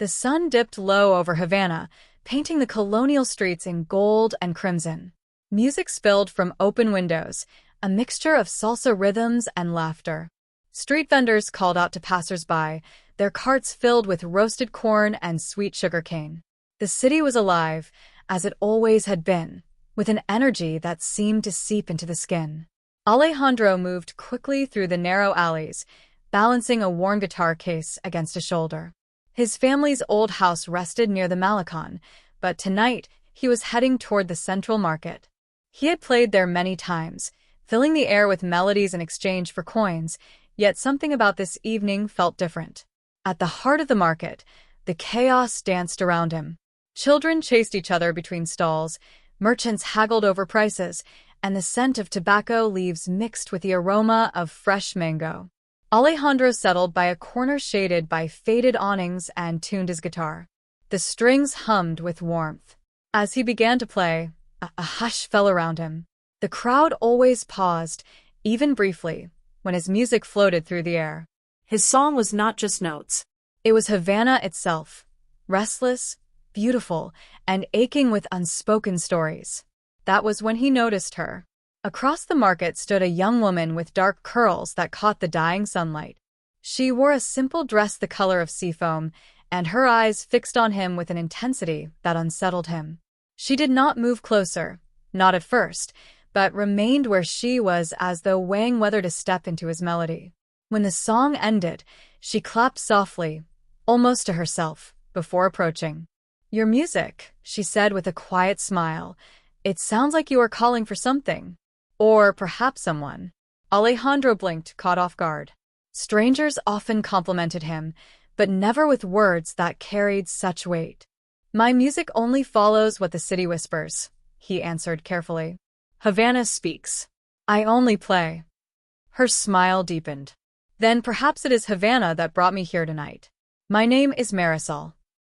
The sun dipped low over Havana, painting the colonial streets in gold and crimson. Music spilled from open windows, a mixture of salsa rhythms and laughter. Street vendors called out to passers-by, their carts filled with roasted corn and sweet sugarcane. The city was alive, as it always had been, with an energy that seemed to seep into the skin. Alejandro moved quickly through the narrow alleys, balancing a worn guitar case against a shoulder. His family's old house rested near the Malecon, but tonight he was heading toward the Central Market. He had played there many times, filling the air with melodies in exchange for coins, yet something about this evening felt different. At the heart of the market, the chaos danced around him. Children chased each other between stalls, merchants haggled over prices, and the scent of tobacco leaves mixed with the aroma of fresh mango. Alejandro settled by a corner shaded by faded awnings and tuned his guitar. The strings hummed with warmth. As he began to play, a hush fell around him. The crowd always paused, even briefly, when his music floated through the air. His song was not just notes. It was Havana itself, restless, beautiful, and aching with unspoken stories. That was when he noticed her. Across the market stood a young woman with dark curls that caught the dying sunlight. She wore a simple dress the color of seafoam, and her eyes fixed on him with an intensity that unsettled him. She did not move closer, not at first, but remained where she was as though weighing whether to step into his melody. When the song ended, she clapped softly, almost to herself, before approaching. "Your music," she said with a quiet smile. "It sounds like you are calling for something. Or perhaps someone." Alejandro blinked, caught off guard. Strangers often complimented him, but never with words that carried such weight. "My music only follows what the city whispers," he answered carefully. "Havana speaks. I only play." Her smile deepened. "Then perhaps it is Havana that brought me here tonight. My name is Marisol."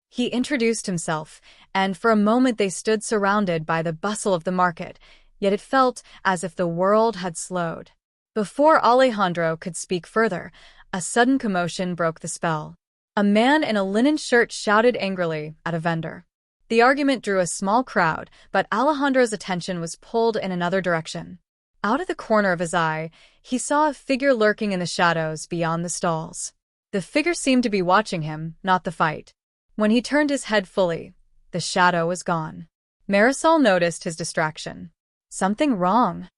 He introduced himself, and for a moment they stood surrounded by the bustle of the market, yet it felt as if the world had slowed. Before Alejandro could speak further, a sudden commotion broke the spell. A man in a linen shirt shouted angrily at a vendor. The argument drew a small crowd, but Alejandro's attention was pulled in another direction. Out of the corner of his eye, he saw a figure lurking in the shadows beyond the stalls. The figure seemed to be watching him, not the fight. When he turned his head fully, the shadow was gone. Marisol noticed his distraction. "Something wrong?"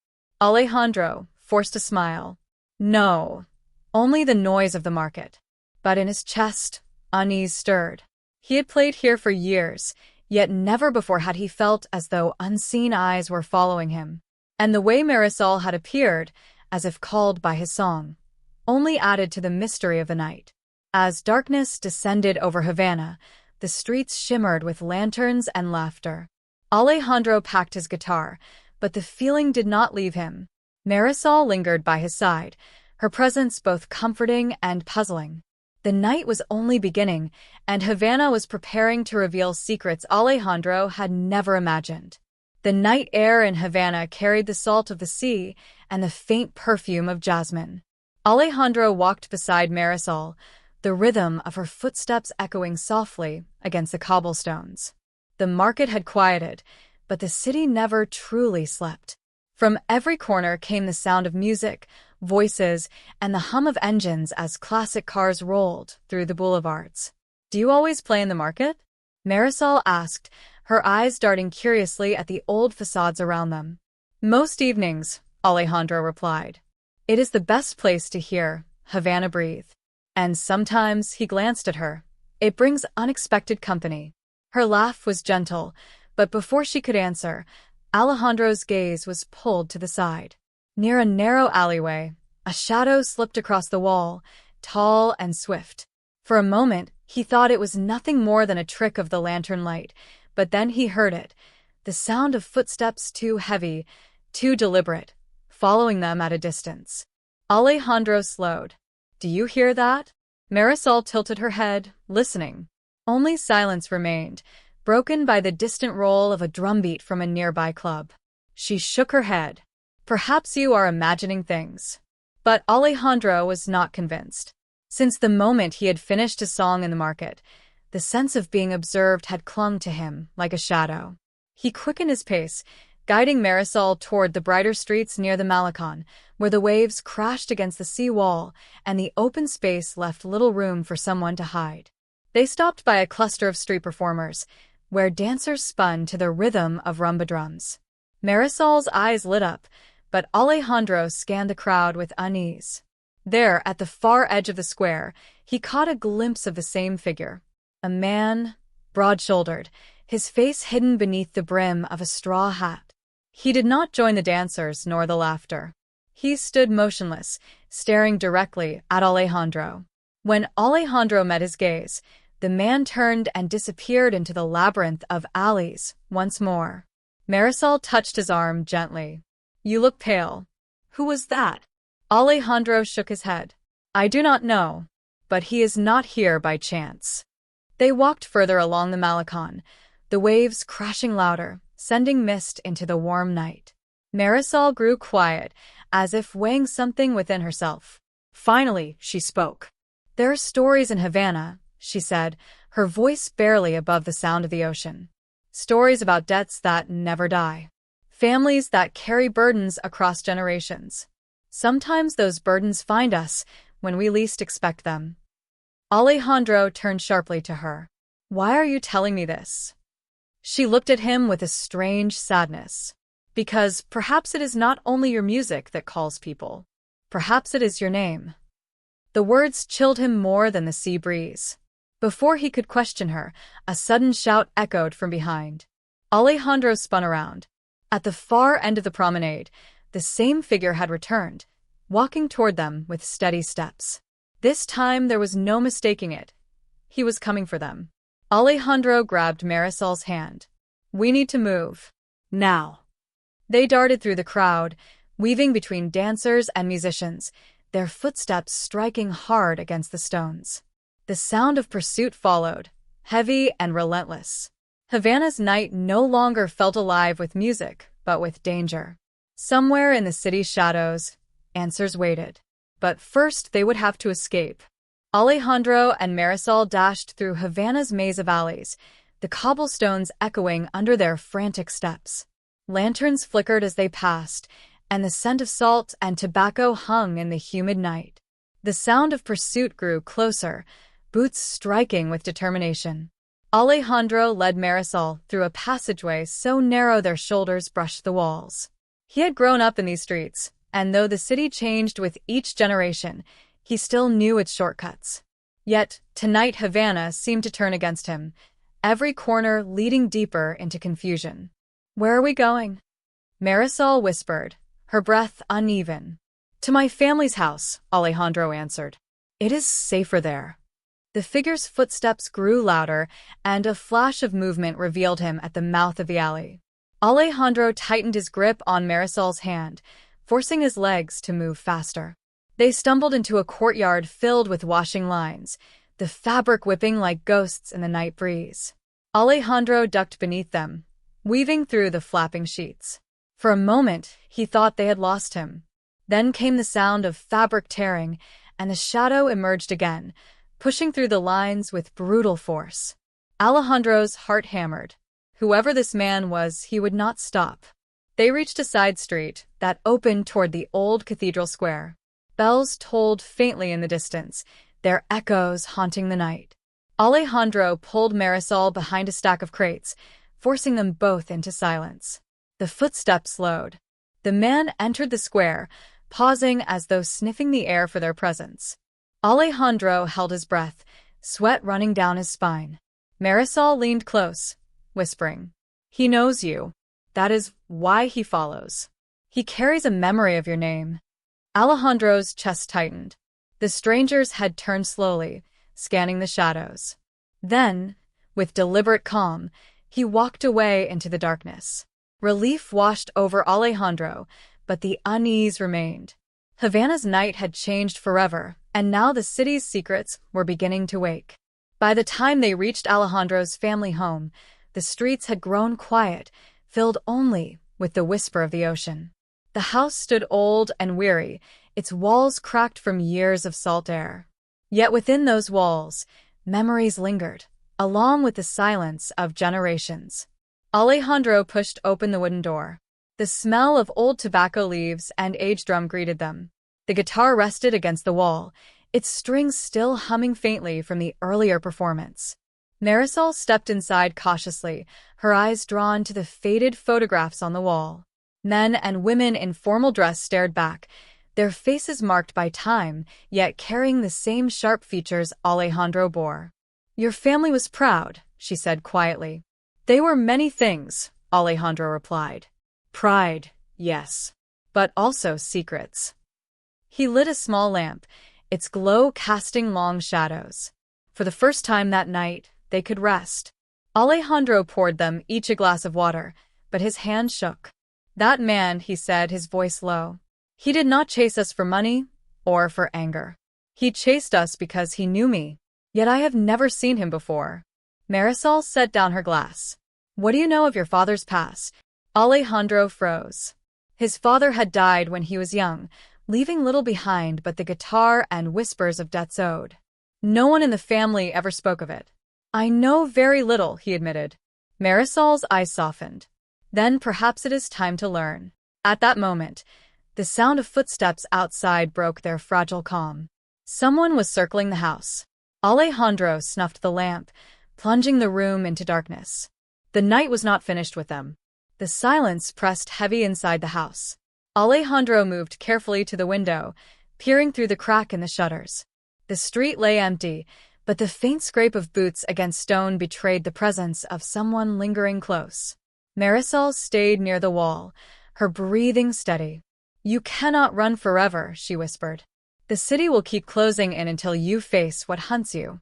Alejandro forced a smile. "No, only the noise of the market." But in his chest, unease stirred. He had played here for years, yet never before had he felt as though unseen eyes were following him. And the way Marisol had appeared, as if called by his song, only added to the mystery of the night. As darkness descended over Havana, the streets shimmered with lanterns and laughter. Alejandro packed his guitar, but the feeling did not leave him. Marisol lingered by his side, her presence both comforting and puzzling. The night was only beginning, and Havana was preparing to reveal secrets Alejandro had never imagined. The night air in Havana carried the salt of the sea and the faint perfume of jasmine. Alejandro walked beside Marisol, the rhythm of her footsteps echoing softly against the cobblestones. The market had quieted, but the city never truly slept. From every corner came the sound of music, voices, and the hum of engines as classic cars rolled through the boulevards. "Do you always play in the market?" Marisol asked, her eyes darting curiously at the old facades around them. "Most evenings," Alejandro replied. "It is the best place to hear Havana breathe." And sometimes he glanced at her. "It brings unexpected company." Her laugh was gentle, but before she could answer, Alejandro's gaze was pulled to the side. Near a narrow alleyway, a shadow slipped across the wall, tall and swift. For a moment, he thought it was nothing more than a trick of the lantern light, but then he heard it, the sound of footsteps too heavy, too deliberate, following them at a distance. Alejandro slowed. "Do you hear that?" Marisol tilted her head, listening. Only silence remained, broken by the distant roll of a drumbeat from a nearby club. She shook her head. "Perhaps you are imagining things." But Alejandro was not convinced. Since the moment he had finished his song in the market, The sense of being observed had clung to him like a shadow. He quickened his pace, guiding Marisol toward the brighter streets near the Malecon, where the waves crashed against the sea wall and the open space left little room for someone to hide. They stopped by a cluster of street performers, where dancers spun to the rhythm of rumba drums. Marisol's eyes lit up, but Alejandro scanned the crowd with unease. There, at the far edge of the square, he caught a glimpse of the same figure. A man, broad-shouldered, his face hidden beneath the brim of a straw hat. He did not join the dancers nor the laughter. He stood motionless, staring directly at Alejandro. When Alejandro met his gaze, the man turned and disappeared into the labyrinth of alleys once more. Marisol touched his arm gently. "You look pale. Who was that?" Alejandro shook his head. "I do not know, but he is not here by chance." They walked further along the Malecon, the waves crashing louder, sending mist into the warm night. Marisol grew quiet, as if weighing something within herself. Finally, she spoke. "There are stories in Havana," she said, her voice barely above the sound of the ocean. "Stories about debts that never die. Families that carry burdens across generations. Sometimes those burdens find us when we least expect them." Alejandro turned sharply to her. "Why are you telling me this?" She looked at him with a strange sadness. "Because perhaps it is not only your music that calls people. Perhaps it is your name." The words chilled him more than the sea breeze. Before he could question her, a sudden shout echoed from behind. Alejandro spun around. At the far end of the promenade, the same figure had returned, walking toward them with steady steps. This time there was no mistaking it. He was coming for them. Alejandro grabbed Marisol's hand. "We need to move. Now." They darted through the crowd, weaving between dancers and musicians, their footsteps striking hard against the stones. The sound of pursuit followed, heavy and relentless. Havana's night no longer felt alive with music, but with danger. Somewhere in the city's shadows, answers waited. But first they would have to escape. Alejandro and Marisol dashed through Havana's maze of alleys, the cobblestones echoing under their frantic steps. Lanterns flickered as they passed, and the scent of salt and tobacco hung in the humid night. The sound of pursuit grew closer, boots striking with determination. Alejandro led Marisol through a passageway so narrow their shoulders brushed the walls. He had grown up in these streets, and though the city changed with each generation, he still knew its shortcuts. Yet, tonight Havana seemed to turn against him, every corner leading deeper into confusion. "Where are we going?" Marisol whispered, her breath uneven. "To my family's house," Alejandro answered. "It is safer there." The figure's footsteps grew louder, and a flash of movement revealed him at the mouth of the alley. Alejandro tightened his grip on Marisol's hand, forcing his legs to move faster. They stumbled into a courtyard filled with washing lines, the fabric whipping like ghosts in the night breeze. Alejandro ducked beneath them, weaving through the flapping sheets. For a moment, he thought they had lost him. Then came the sound of fabric tearing, and the shadow emerged again, pushing through the lines with brutal force. Alejandro's heart hammered. Whoever this man was, he would not stop. They reached a side street that opened toward the old cathedral square. Bells tolled faintly in the distance, their echoes haunting the night. Alejandro pulled Marisol behind a stack of crates, forcing them both into silence. The footsteps slowed. The man entered the square, pausing as though sniffing the air for their presence. Alejandro held his breath, sweat running down his spine. Marisol leaned close, whispering, "He knows you. That is why he follows. He carries a memory of your name." Alejandro's chest tightened. The strangers had turned slowly, scanning the shadows. Then, with deliberate calm, he walked away into the darkness. Relief washed over Alejandro, but the unease remained. Havana's night had changed forever, and now the city's secrets were beginning to wake. By the time they reached Alejandro's family home, the streets had grown quiet, filled only with the whisper of the ocean. The house stood old and weary, its walls cracked from years of salt air. Yet within those walls, memories lingered, along with the silence of generations. Alejandro pushed open the wooden door. The smell of old tobacco leaves and aged drum greeted them. The guitar rested against the wall, its strings still humming faintly from the earlier performance. Marisol stepped inside cautiously, her eyes drawn to the faded photographs on the wall. Men and women in formal dress stared back, their faces marked by time, yet carrying the same sharp features Alejandro bore. "Your family was proud," she said quietly. "They were many things," Alejandro replied. "Pride, yes. But also secrets." He lit a small lamp, its glow casting long shadows. For the first time that night, they could rest. Alejandro poured them each a glass of water, but his hand shook. "That man," he said, his voice low. "He did not chase us for money or for anger. He chased us because he knew me. Yet I have never seen him before." Marisol set down her glass. "What do you know of your father's past?" Alejandro froze. His father had died when he was young, leaving little behind but the guitar and whispers of debts owed. No one in the family ever spoke of it. "I know very little," he admitted. Marisol's eyes softened. "Then perhaps it is time to learn." At that moment, the sound of footsteps outside broke their fragile calm. Someone was circling the house. Alejandro snuffed the lamp, plunging the room into darkness. The night was not finished with them. The silence pressed heavy inside the house. Alejandro moved carefully to the window, peering through the crack in the shutters. The street lay empty, but the faint scrape of boots against stone betrayed the presence of someone lingering close. Marisol stayed near the wall, her breathing steady. "You cannot run forever," she whispered. "The city will keep closing in until you face what hunts you."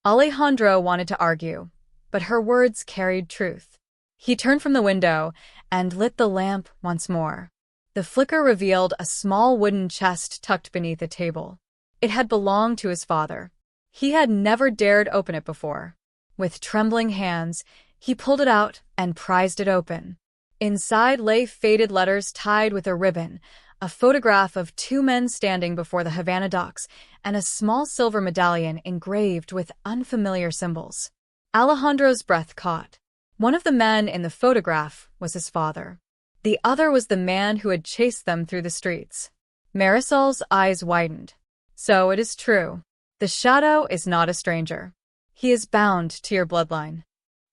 Alejandro wanted to argue, but her words carried truth. He turned from the window and lit the lamp once more. The flicker revealed a small wooden chest tucked beneath a table. It had belonged to his father. He had never dared open it before. With trembling hands, he pulled it out and prized it open. Inside lay faded letters tied with a ribbon, a photograph of two men standing before the Havana docks, and a small silver medallion engraved with unfamiliar symbols. Alejandro's breath caught. One of the men in the photograph was his father. The other was the man who had chased them through the streets. Marisol's eyes widened. "So it is true. The shadow is not a stranger. He is bound to your bloodline."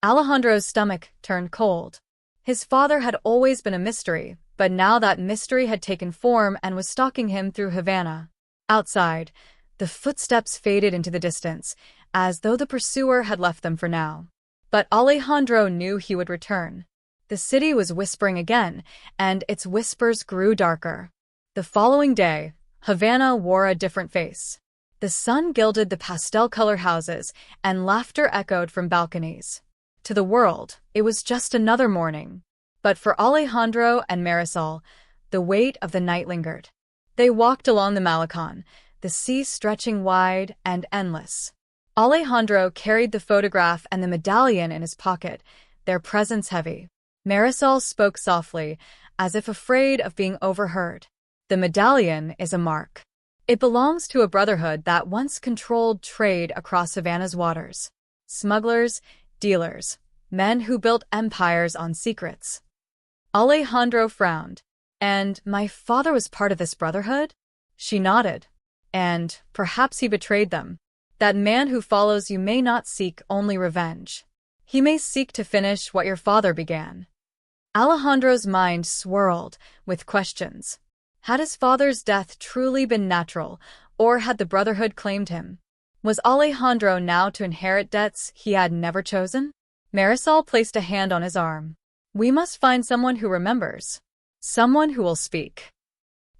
Alejandro's stomach turned cold. His father had always been a mystery, but now that mystery had taken form and was stalking him through Havana. Outside, the footsteps faded into the distance, as though the pursuer had left them for now. But Alejandro knew he would return. The city was whispering again, and its whispers grew darker. The following day, Havana wore a different face. The sun gilded the pastel-colored houses, and laughter echoed from balconies. To the world, it was just another morning. But for Alejandro and Marisol, the weight of the night lingered. They walked along the Malecon, the sea stretching wide and endless. Alejandro carried the photograph and the medallion in his pocket, their presence heavy. Marisol spoke softly, as if afraid of being overheard. "The medallion is a mark. It belongs to a brotherhood that once controlled trade across Havana's waters. Smugglers, dealers, men who built empires on secrets." Alejandro frowned. "And my father was part of this brotherhood?" She nodded. "And perhaps he betrayed them. That man who follows you may not seek only revenge. He may seek to finish what your father began." Alejandro's mind swirled with questions. Had his father's death truly been natural, or had the Brotherhood claimed him? Was Alejandro now to inherit debts he had never chosen? Marisol placed a hand on his arm. "We must find someone who remembers. Someone who will speak."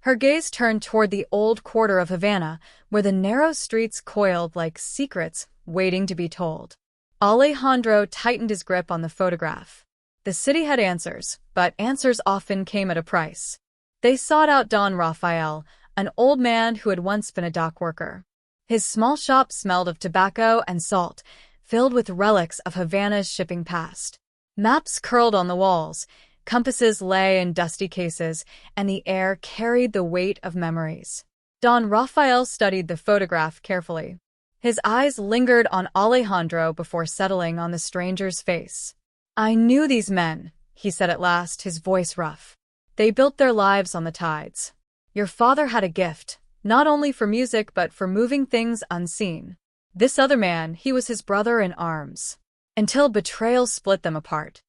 Her gaze turned toward the old quarter of Havana, where the narrow streets coiled like secrets waiting to be told. Alejandro tightened his grip on the photograph. The city had answers, but answers often came at a price. They sought out Don Rafael, an old man who had once been a dock worker. His small shop smelled of tobacco and salt, filled with relics of Havana's shipping past. Maps curled on the walls, compasses lay in dusty cases, and the air carried the weight of memories. Don Rafael studied the photograph carefully. His eyes lingered on Alejandro before settling on the stranger's face. "I knew these men," he said at last, his voice rough. "They built their lives on the tides. Your father had a gift, not only for music but for moving things unseen. This other man, he was his brother in arms. Until betrayal split them apart."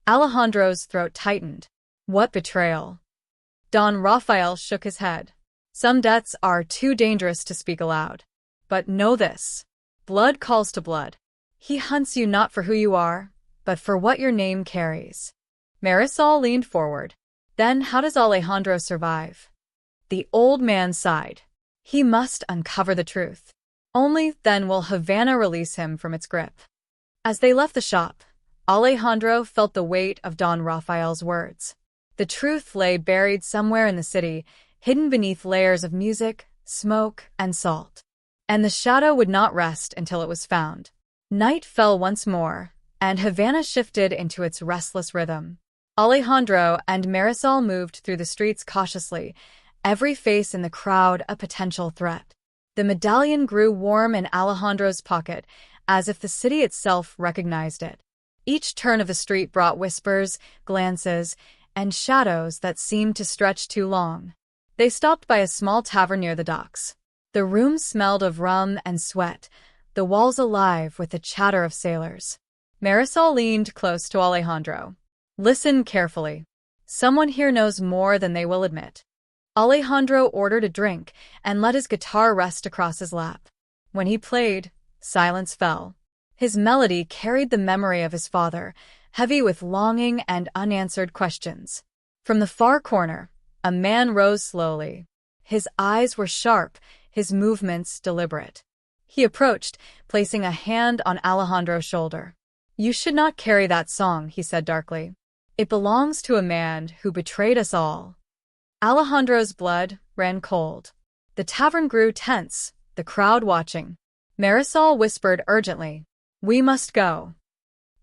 Alejandro's throat tightened. "What betrayal?" Don Rafael shook his head. "Some debts are too dangerous to speak aloud. But know this. Blood calls to blood. He hunts you not for who you are, but for what your name carries." Marisol leaned forward. "Then how does Alejandro survive?" The old man sighed. "He must uncover the truth. Only then will Havana release him from its grip." As they left the shop, Alejandro felt the weight of Don Rafael's words. The truth lay buried somewhere in the city, hidden beneath layers of music, smoke, and salt. And the shadow would not rest until it was found. Night fell once more, and Havana shifted into its restless rhythm. Alejandro and Marisol moved through the streets cautiously, every face in the crowd a potential threat. The medallion grew warm in Alejandro's pocket, as if the city itself recognized it. Each turn of the street brought whispers, glances, and shadows that seemed to stretch too long. They stopped by a small tavern near the docks. The room smelled of rum and sweat, the walls alive with the chatter of sailors. Marisol leaned close to Alejandro. "Listen carefully. Someone here knows more than they will admit." Alejandro ordered a drink and let his guitar rest across his lap. When he played, silence fell. His melody carried the memory of his father, heavy with longing and unanswered questions. From the far corner, a man rose slowly. His eyes were sharp, his movements deliberate. He approached, placing a hand on Alejandro's shoulder. "You should not carry that song," he said darkly. "It belongs to a man who betrayed us all." Alejandro's blood ran cold. The tavern grew tense, the crowd watching. Marisol whispered urgently, "We must go."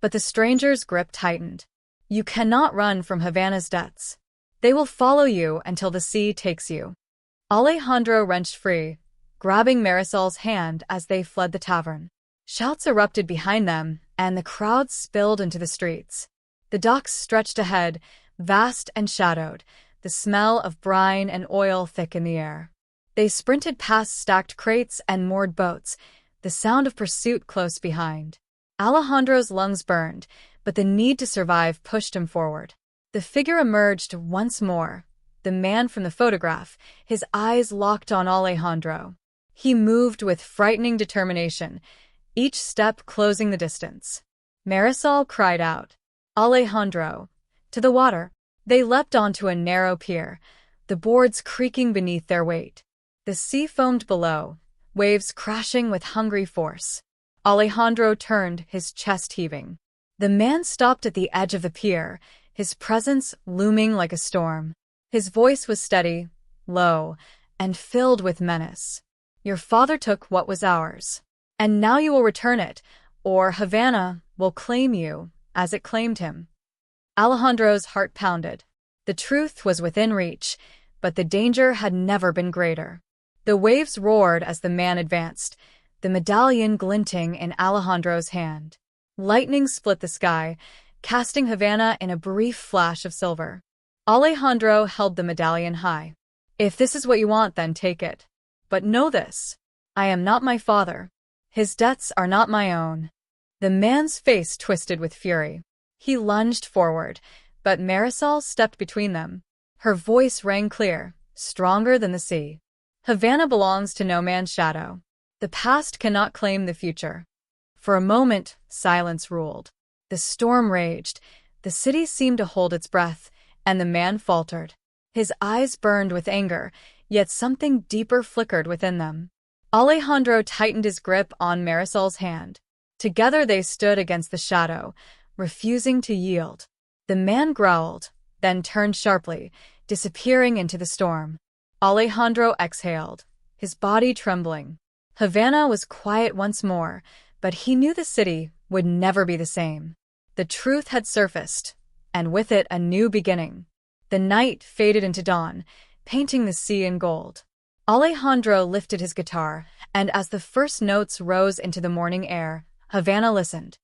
But the stranger's grip tightened. "You cannot run from Havana's debts. They will follow you until the sea takes you." Alejandro wrenched free, grabbing Marisol's hand as they fled the tavern. Shouts erupted behind them, and the crowd spilled into the streets. The docks stretched ahead, vast and shadowed, the smell of brine and oil thick in the air. They sprinted past stacked crates and moored boats, the sound of pursuit close behind. Alejandro's lungs burned, but the need to survive pushed him forward. The figure emerged once more, the man from the photograph, his eyes locked on Alejandro. He moved with frightening determination, each step closing the distance. Marisol cried out, "Alejandro!" To the water. They leapt onto a narrow pier, the boards creaking beneath their weight. The sea foamed below, waves crashing with hungry force. Alejandro turned, his chest heaving. The man stopped at the edge of the pier, his presence looming like a storm. His voice was steady, low, and filled with menace. "Your father took what was ours, and now you will return it, or Havana will claim you, as it claimed him." Alejandro's heart pounded. The truth was within reach, but the danger had never been greater. The waves roared as the man advanced, the medallion glinting in Alejandro's hand. Lightning split the sky, casting Havana in a brief flash of silver. Alejandro held the medallion high. "If this is what you want, then take it. But know this. I am not my father. His debts are not my own." The man's face twisted with fury. He lunged forward, but Marisol stepped between them. Her voice rang clear, stronger than the sea. "Havana belongs to no man's shadow. The past cannot claim the future." For a moment, silence ruled. The storm raged, the city seemed to hold its breath, and the man faltered. His eyes burned with anger, yet something deeper flickered within them. Alejandro tightened his grip on Marisol's hand. Together they stood against the shadow, refusing to yield. The man growled, then turned sharply, disappearing into the storm. Alejandro exhaled, his body trembling. Havana was quiet once more, but he knew the city would never be the same. The truth had surfaced, and with it a new beginning. The night faded into dawn, painting the sea in gold. Alejandro lifted his guitar, and as the first notes rose into the morning air, Havana listened.